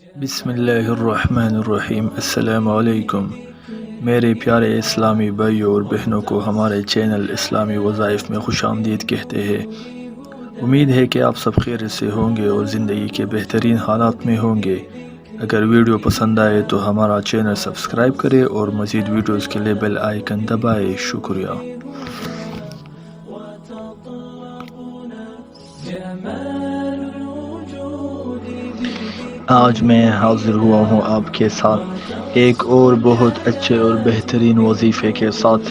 بسم اللہ الرحمن الرحیم۔ السلام علیکم میرے پیارے اسلامی بھائیوں اور بہنوں کو ہمارے چینل اسلامی وظائف میں خوش آمدید کہتے ہیں۔ امید ہے کہ آپ سب خیریت سے ہوں گے اور زندگی کے بہترین حالات میں ہوں گے۔ اگر ویڈیو پسند آئے تو ہمارا چینل سبسکرائب کرے اور مزید ویڈیوز کے لیے بیل آئیکن دبائے۔ شکریہ۔ آج میں حاضر ہوا ہوں آپ کے ساتھ ایک اور بہت اچھے اور بہترین وظیفے کے ساتھ،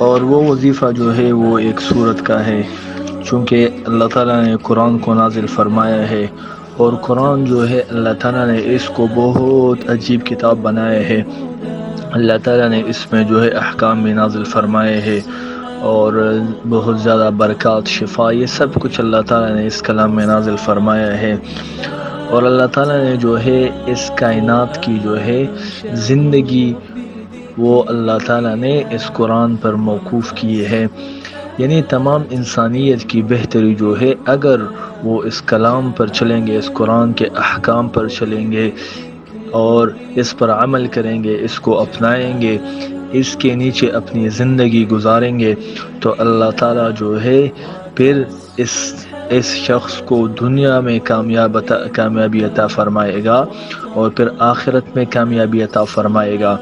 اور وہ وظیفہ جو ہے وہ ایک سورت کا ہے، چونکہ اللہ تعالیٰ نے قرآن کو نازل فرمایا ہے، اور قرآن جو ہے اللہ تعالیٰ نے اس کو بہت عجیب کتاب بنایا ہے۔ اللہ تعالیٰ نے اس میں جو ہے احکام بھی نازل فرمائے ہیں، اور بہت زیادہ برکات، شفا، یہ سب کچھ اللہ تعالیٰ نے اس کلام میں نازل فرمایا ہے۔ اور اللہ تعالیٰ نے جو ہے اس کائنات کی جو ہے زندگی، وہ اللہ تعالیٰ نے اس قرآن پر موقوف کی ہے، یعنی تمام انسانیت کی بہتری جو ہے اگر وہ اس کلام پر چلیں گے، اس قرآن کے احکام پر چلیں گے اور اس پر عمل کریں گے، اس کو اپنائیں گے، اس کے نیچے اپنی زندگی گزاریں گے، تو اللہ تعالیٰ جو ہے پھر اس شخص کو دنیا میں کامیابی عطا فرمائے گا، اور پھر آخرت میں کامیابی عطا فرمائے گا۔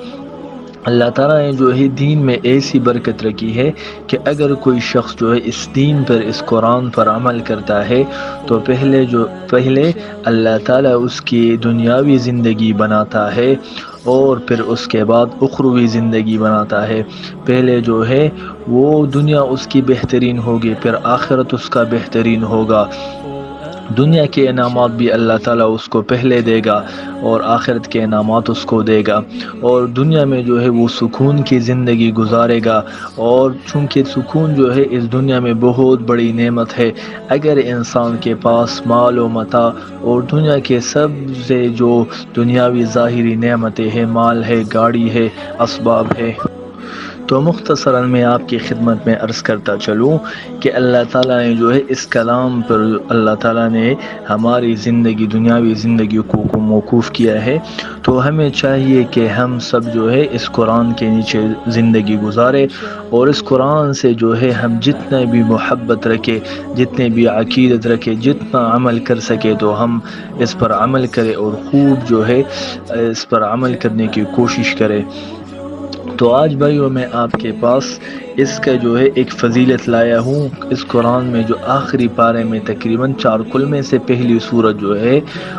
اللہ تعالیٰ نے جو ہے دین میں ایسی برکت رکھی ہے کہ اگر کوئی شخص جو ہے اس دین پر، اس قرآن پر عمل کرتا ہے تو پہلے اللہ تعالیٰ اس کی دنیاوی زندگی بناتا ہے، اور پھر اس کے بعد اخروی زندگی بناتا ہے۔ پہلے جو ہے وہ دنیا اس کی بہترین ہوگی، پھر آخرت اس کا بہترین ہوگا۔ دنیا کے انعامات بھی اللہ تعالیٰ اس کو پہلے دے گا اور آخرت کے انعامات اس کو دے گا، اور دنیا میں جو ہے وہ سکون کی زندگی گزارے گا۔ اور چونکہ سکون جو ہے اس دنیا میں بہت بڑی نعمت ہے، اگر انسان کے پاس مال و متاع اور دنیا کے سب سے جو دنیاوی ظاہری نعمتیں ہیں، مال ہے، گاڑی ہے، اسباب ہے، تو مختصراً میں آپ کی خدمت میں عرض کرتا چلوں کہ اللہ تعالیٰ نے جو ہے اس کلام پر اللہ تعالیٰ نے ہماری زندگی، دنیاوی زندگی کو موقوف کیا ہے، تو ہمیں چاہیے کہ ہم سب جو ہے اس قرآن کے نیچے زندگی گزارے، اور اس قرآن سے جو ہے ہم جتنا بھی محبت رکھے، جتنے بھی عقیدت رکھے، جتنا عمل کر سکے تو ہم اس پر عمل کرے، اور خوب جو ہے اس پر عمل کرنے کی کوشش کرے۔ تو آج بھائیوں میں آپ کے پاس اس کا جو ہے ایک فضیلت لایا ہوں۔ اس قرآن میں جو آخری پارے میں تقریباً 4 کلمے سے پہلی سورت جو ہے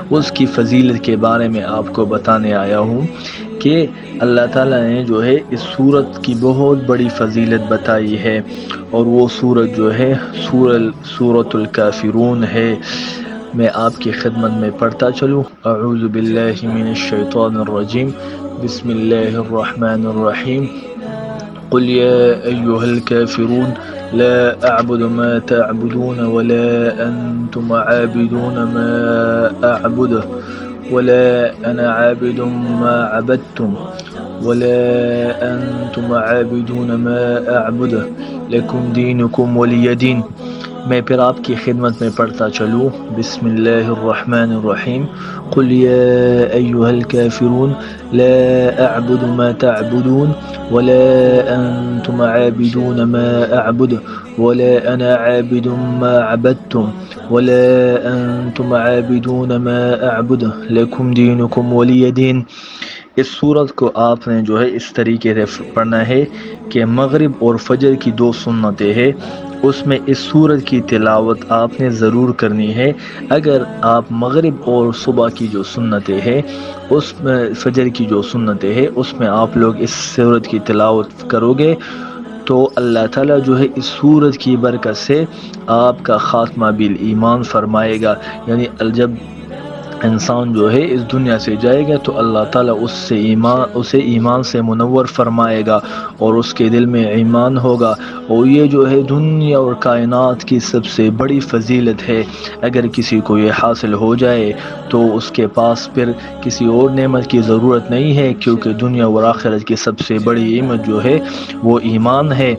اس کی فضیلت کے بارے میں آپ کو بتانے آیا ہوں کہ اللہ تعالیٰ نے جو ہے اس سورت کی بہت بڑی فضیلت بتائی ہے، اور وہ سورت جو ہے سورۃ الکافرون ہے۔ میں آپ کی خدمت میں پڑھتا چلوں۔ اعوذ باللہ من الشیطان الرجیم، بسم اللہ الرحمن الرحیم۔ قل یا ایہا الکافرون لا اعبد ما تعبدون ولا انتم عابدون ما اعبد ولا انا عابد ما عبدتم ولا انتم عابدون ما اعبد لکم دینکم ولی دین۔ میں پھر آپ کی خدمت میں پڑھتا چلوں۔ بسم اللہ الرحمن الرحیم۔ قل یا ایہا الکافرون لا اعبد ما تعبدون ولا انتم عابدون ما اعبد ولا انا عابد ما عبدتم ولا انتم عابدون ما اعبد لکم دینکم ولی دین۔ اس سورت کو آپ نے جو ہے اس طریقے سے پڑھنا ہے کہ مغرب اور فجر کی 2 سنتیں ہیں، اس میں اس سورت کی تلاوت آپ نے ضرور کرنی ہے۔ اگر آپ مغرب اور صبح کی جو سنتیں ہیں، اس میں فجر کی جو سنتیں ہیں، اس میں آپ لوگ اس سورت کی تلاوت کرو گے تو اللہ تعالیٰ جو ہے اس سورت کی برکت سے آپ کا خاتمہ بالایمان فرمائے گا، یعنی جب انسان جو ہے اس دنیا سے جائے گا تو اللہ تعالیٰ اسے ایمان سے منور فرمائے گا، اور اس کے دل میں ایمان ہوگا، اور یہ جو ہے دنیا اور کائنات کی سب سے بڑی فضیلت ہے۔ اگر کسی کو یہ حاصل ہو جائے تو اس کے پاس پھر کسی اور نعمت کی ضرورت نہیں ہے، کیونکہ دنیا اور آخرت کی سب سے بڑی نعمت جو ہے وہ ایمان ہے۔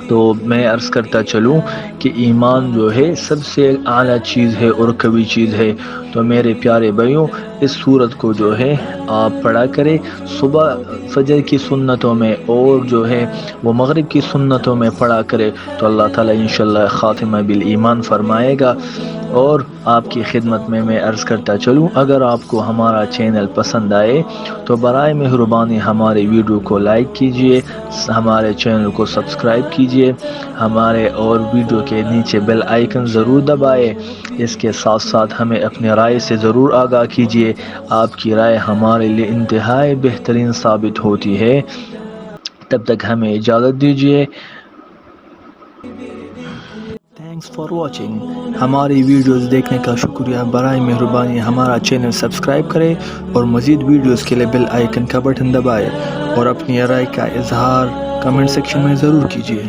تو میں عرض کرتا چلوں کہ ایمان جو ہے سب سے اعلیٰ چیز ہے اور قوی چیز ہے۔ تو میرے پیارے بھائیوں، اس سورت کو جو ہے آپ پڑھا کریں صبح فجر کی سنتوں میں، اور جو ہے وہ مغرب کی سنتوں میں پڑھا کرے، تو اللہ تعالیٰ انشاءاللہ خاتمہ بالایمان فرمائے گا۔ اور آپ کی خدمت میں عرض کرتا چلوں، اگر آپ کو ہمارا چینل پسند آئے تو برائے مہربانی ہمارے ویڈیو کو لائک کیجئے، ہمارے چینل کو سبسکرائب کیجئے، ہمارے اور ویڈیو کے نیچے بیل آئیکن ضرور دبائے۔ اس کے ساتھ ساتھ ہمیں اپنی رائے سے ضرور آگاہ کیجئے، آپ کی رائے ہمارے لیے انتہائی بہترین ثابت ہوتی ہے۔ تب تک ہمیں اجازت دیجیے۔ Thanks for watching. ہماری ویڈیوز دیکھنے کا شکریہ۔ برائے مہربانی ہمارا چینل سبسکرائب کریں اور مزید ویڈیوز کے لیے بیل آئیکن کا بٹن دبائیں، اور اپنی رائے کا اظہار کمنٹ سیکشن میں ضرور کیجیے۔